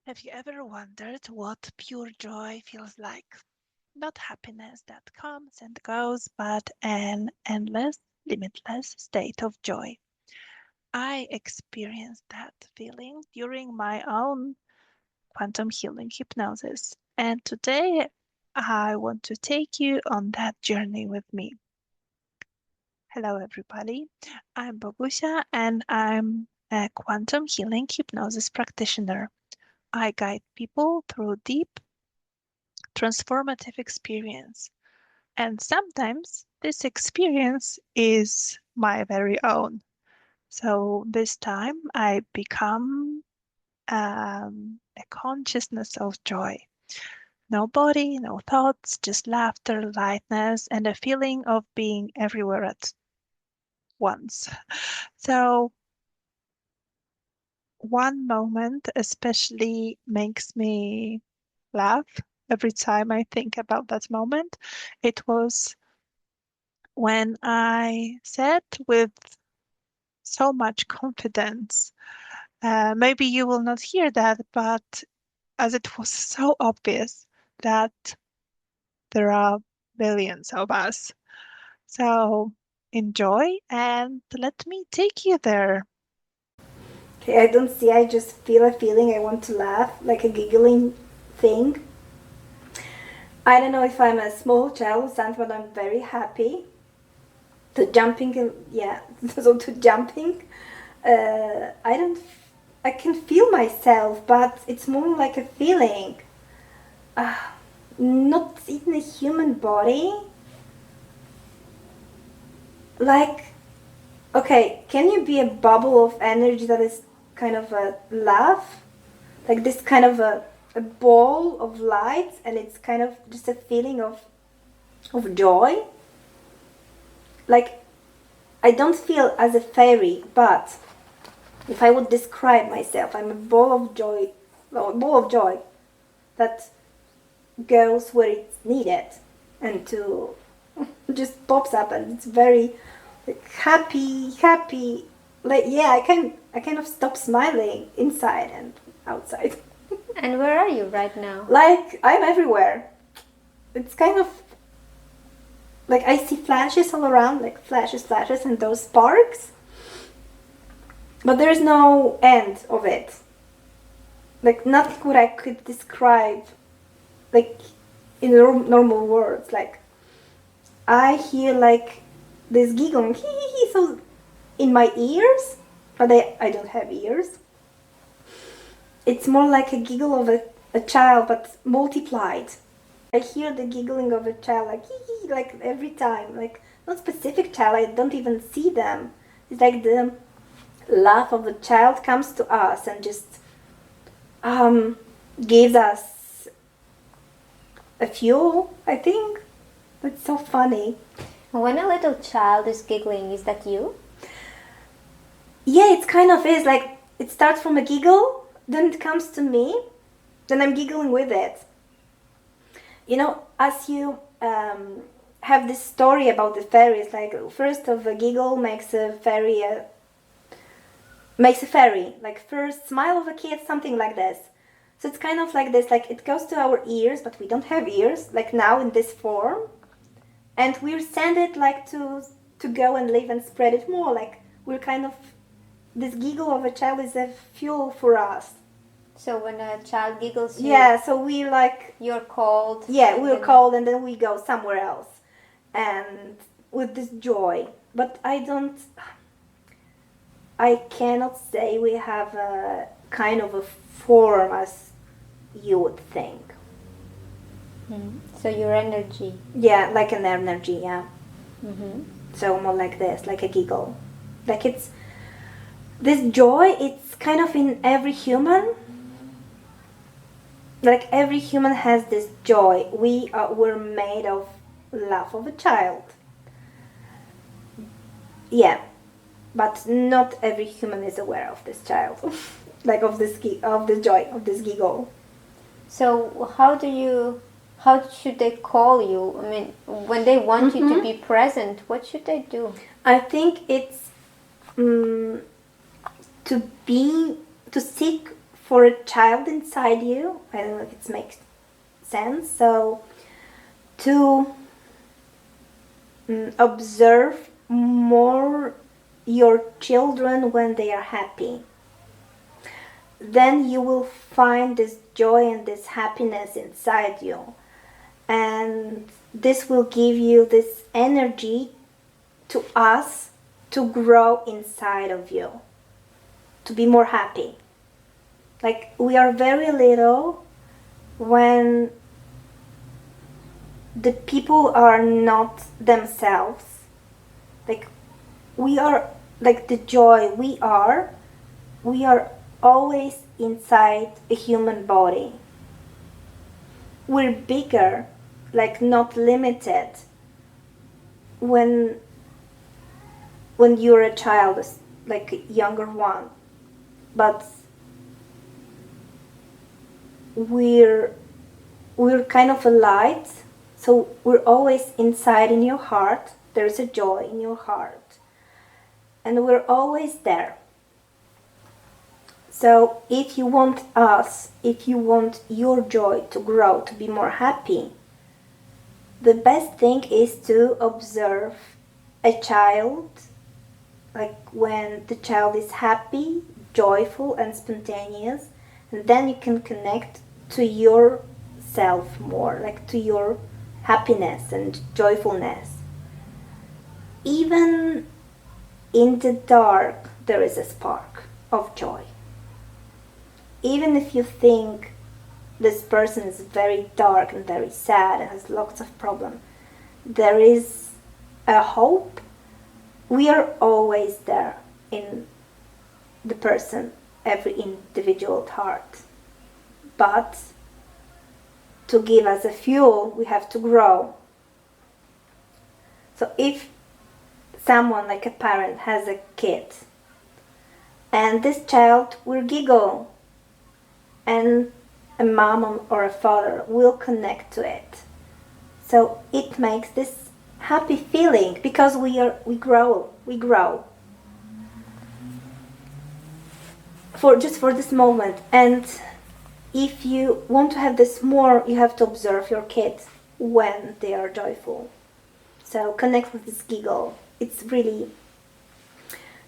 Have you ever wondered what pure joy feels like? Not happiness that comes and goes, but an endless, limitless state of joy. I experienced that feeling during my own quantum healing hypnosis. And today I want to take you on that journey with me. Hello, everybody. I'm Bobusha and I'm a quantum healing hypnosis practitioner. I guide people through deep, transformative experience. And sometimes this experience is my very own. So this time I become a consciousness of joy. No body, no thoughts, just laughter, lightness, and a feeling of being everywhere at once. So one moment especially makes me laugh every time I think about that moment. It was when I said with so much confidence, maybe you will not hear that, but as it was so obvious that there are billions of us. So enjoy and let me take you there. Okay, I don't see, I just feel a feeling I want to laugh, like a giggling thing. I don't know if I'm a small child or something, but I'm very happy. To jumping, yeah, so to jumping. I don't, I can feel myself, but it's more like a feeling. Uh, Not in a human body. Like, okay, can you be a bubble of energy that is kind of a laugh? Like this kind of a ball of light, and it's kind of just a feeling of joy. Like, I don't feel as a fairy, but if I would describe myself, I'm a ball of joy, well, a ball of joy that goes where it's needed and to just pops up, and it's very like happy. Like, yeah, I kind of stop smiling inside and outside. And where are you right now? Like, I'm everywhere. It's kind of like I see flashes all around, like flashes, and those sparks, but there's no end of it. Like, nothing what I could describe, like in normal words. Like, I hear like this giggling, hee hee hee, so in my ears, but I don't have ears. It's more like a giggle of a child, but multiplied. I hear the giggling of a child, like hee hee, like every time, like not specific child. I don't even see them. It's like the laugh of the child comes to us and just um, gives us a fuel. I think it's so funny. When a little child is giggling, is that you? Yeah, it's kind of is like it starts from a giggle, then it comes to me, then I'm giggling with it. You know, as you have this story about the fairies, like first of a giggle makes a fairy like first smile of a kid, something like this. So it's kind of like this, like it goes to our ears, but we don't have ears, like now in this form, and we're sent it like to go and live and spread it more. Like we're kind of this giggle of a child is a fuel for us. So when a child giggles, Yeah, so we like, you're cold. yeah, we're cold, and then we go somewhere else, and with this joy. But I cannot say we have a kind of a form as you would think. So your energy. Yeah, like an energy, yeah. Mm-hmm. So more like this, like a giggle. Like it's this joy, it's kind of in every human. Like every human has this joy. We're made of love of a child. Yeah, but not every human is aware of this child, like of this of the joy of this giggle. So how should they call you? I mean, when they want you to be present, what should they do? I think it's to seek for a child inside you, I don't know if it makes sense, so to observe more your children when they are happy, then you will find this joy and this happiness inside you, and this will give you this energy to us to grow inside of you, to be more happy. Like, we are very little when the people are not themselves. Like, we are, like the joy we are always inside a human body. We're bigger, like not limited, when you're a child, like a younger one. But we're kind of a light, so we're always inside in your heart. There's a joy in your heart, and we're always there. So if you want your joy to grow, to be more happy, the best thing is to observe a child, like when the child is happy, joyful and spontaneous, and then you can connect to yourself more, like to your happiness and joyfulness. Even in the dark, there is a spark of joy. Even if you think this person is very dark and very sad and has lots of problems, there is a hope. We are always there in the person, every individual heart. But to give us a fuel, we have to grow. So if someone, like a parent, has a kid, and this child will giggle, and a mom or a father will connect to it, so it makes this happy feeling, because we grow for this moment. And if you want to have this more, you have to observe your kids when they are joyful. So connect with this giggle. It's really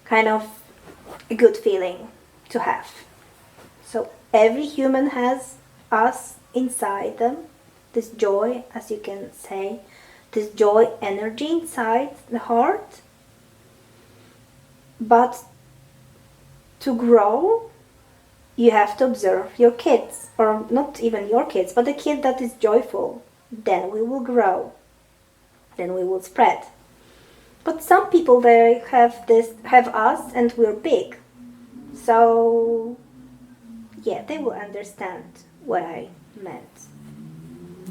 kind of a good feeling to have. So every human has us inside them, this joy, as you can say, this joy energy inside the heart. But to grow, you have to observe your kids, or not even your kids, but the kid that is joyful. Then we will grow, then we will spread. But some people, they have us and we're big, so yeah, they will understand what I meant.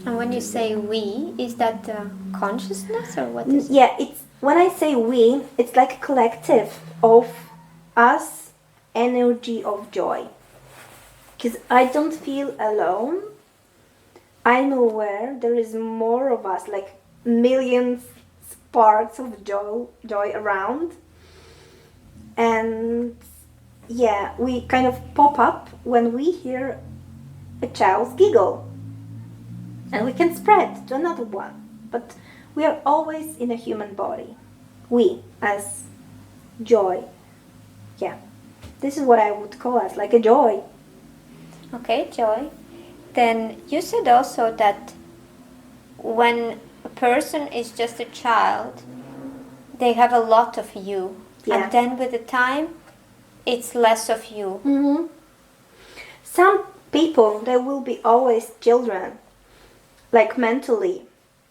And when you say we, is that consciousness, or what is it? Yeah, it's when I say we, it's like a collective of us, energy of joy. Because I don't feel alone. I'm aware there is more of us, like millions sparks of joy around. And yeah, we kind of pop up when we hear a child's giggle. And we can spread to another one. But we are always in a human body. We, as joy. Yeah. This is what I would call us, like a joy. Okay, joy. Then you said also that when a person is just a child, they have a lot of you. Yeah. And then with the time, it's less of you. Mm-hmm. Some people, they will be always children, like mentally.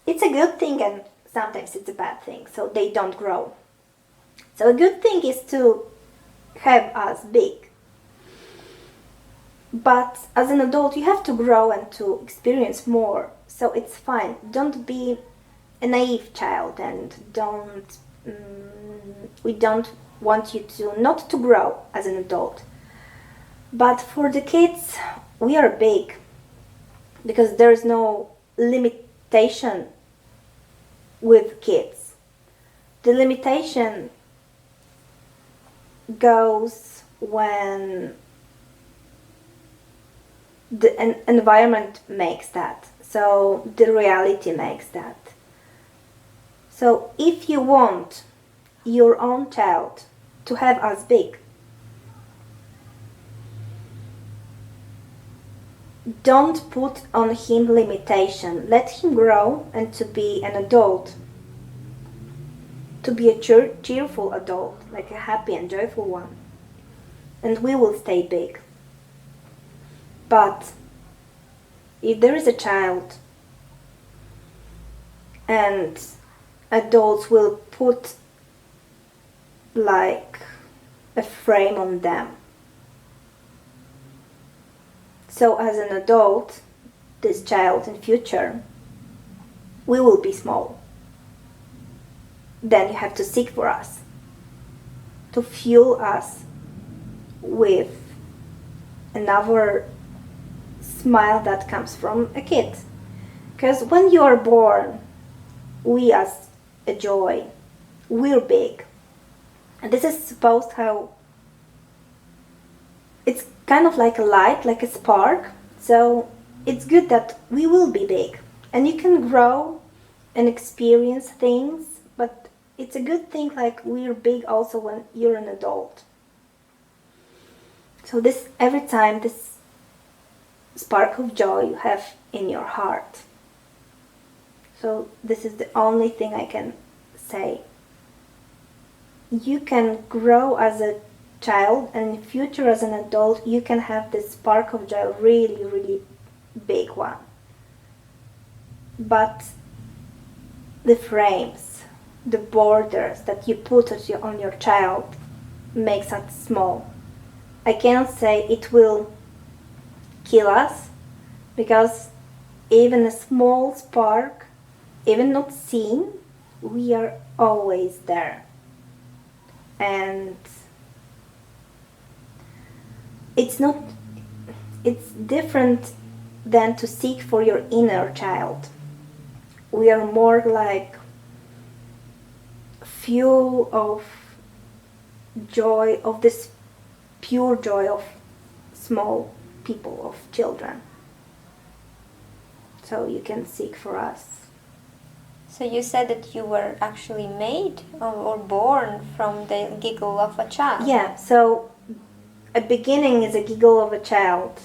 It's a good thing, and sometimes it's a bad thing, so they don't grow. So a good thing is to have us big. But as an adult, you have to grow and to experience more, so it's fine. Don't be a naive child, and we don't want you to not to grow as an adult. But for the kids, we are big, because there is no limitation with kids. The limitation goes when the environment makes that. So the reality makes that. So if you want your own child to have as big, don't put on him limitation. Let him grow and to be an adult. To be a cheerful adult, like a happy and joyful one. And we will stay big. But if there is a child and adults will put like a frame on them, so as an adult, this child in future, we will be small. Then you have to seek for us, to fuel us with another smile that comes from a kid. Because when you are born, we as a joy, we're big. And this is supposed how it's kind of like a light, like a spark. So it's good that we will be big. And you can grow and experience things, but it's a good thing like we're big also when you're an adult. So this every time this spark of joy you have in your heart. So this is the only thing I can say. You can grow as a child, and in future as an adult you can have this spark of joy, really, really big one. But the frames, the borders that you put on your child makes it small. I cannot say it will kill us, because even a small spark, even not seen, we are always there. And it's different than to seek for your inner child. We are more like fuel of joy, of this pure joy of small people, of children. So you can seek for us. So you said that you were actually made or born from the giggle of a child. Yeah, so a beginning is a giggle of a child.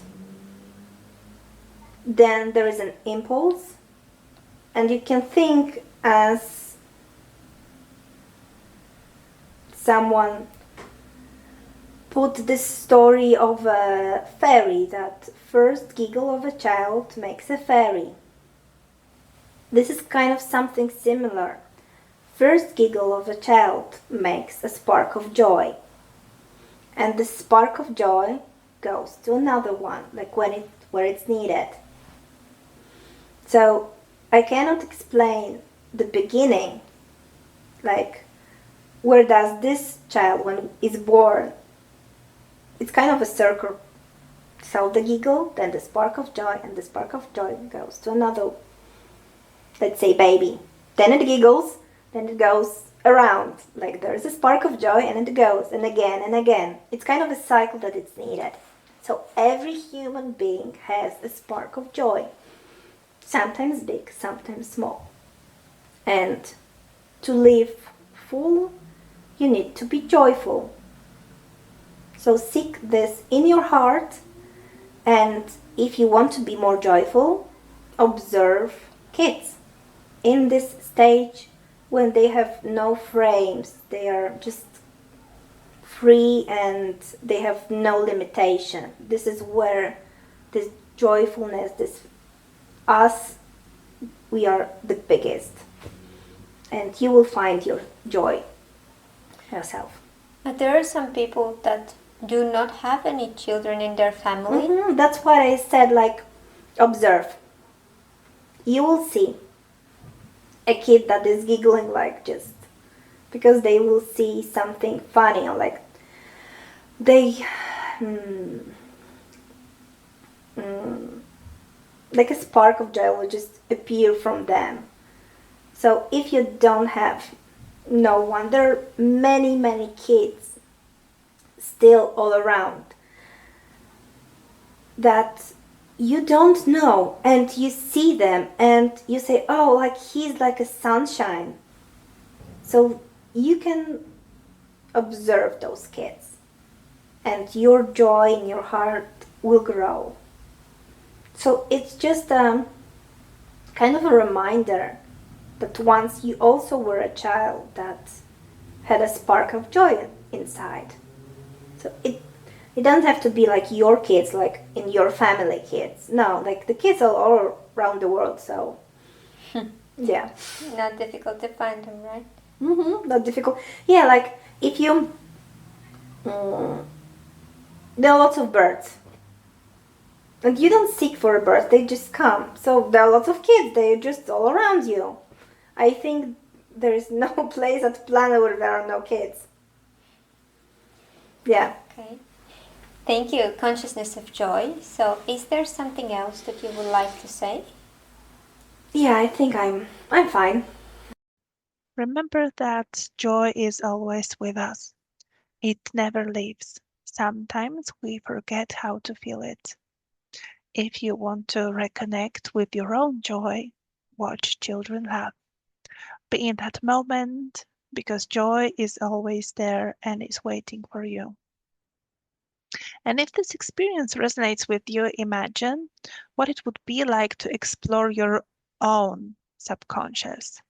Then there is an impulse, and you can think as someone put this story of a fairy, that first giggle of a child makes a fairy. This is kind of something similar. First giggle of a child makes a spark of joy. And the spark of joy goes to another one, like where it's needed. So I cannot explain the beginning, like where does this child, when is born, it's kind of a circle. So the giggle, then the spark of joy, and the spark of joy goes to another, let's say, baby. Then it giggles, then it goes around. Like there's a spark of joy, and it goes, and again and again. It's kind of a cycle that it's needed. So every human being has a spark of joy. Sometimes big, sometimes small. And to live full, you need to be joyful. So seek this in your heart, and if you want to be more joyful, observe kids in this stage when they have no frames, they are just free and they have no limitation. This is where this joyfulness, this us, we are the biggest, and you will find your joy yourself. But there are some people that do not have any children in their family. That's what I said, like, observe. You will see a kid that is giggling, like, just because they will see something funny, or like they like a spark of joy will just appear from them. So if you don't have no one, there are many kids still all around that you don't know, and you see them and you say, oh, like he's like a sunshine. So you can observe those kids, and your joy in your heart will grow. So it's just kind of a reminder that once you also were a child that had a spark of joy inside. So it doesn't have to be like your kids, like in your family kids. No, like the kids are all around the world. So yeah, Not difficult to find them, right? not difficult. Yeah, like if you there are lots of birds, and you don't seek for a bird; they just come. So there are lots of kids; they're just all around you. I think there is no place at the planet where there are no kids. Yeah. Okay. Thank you, consciousness of joy. So, is there something else that you would like to say? Yeah, I think I'm fine. Remember that joy is always with us. It never leaves. Sometimes we forget how to feel it. If you want to reconnect with your own joy, watch children laugh. Be in that moment because joy is always there and is waiting for you. And if this experience resonates with you, imagine what it would be like to explore your own subconscious,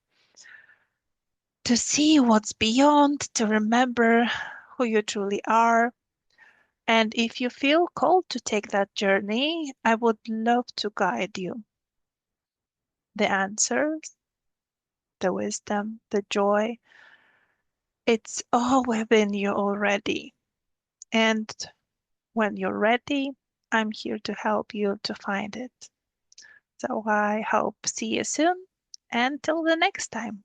to see what's beyond, to remember who you truly are. And if you feel called to take that journey, I would love to guide you. The answers, the wisdom, the joy, it's all within you already. And when you're ready, I'm here to help you to find it. So I hope see you soon. Until the next time.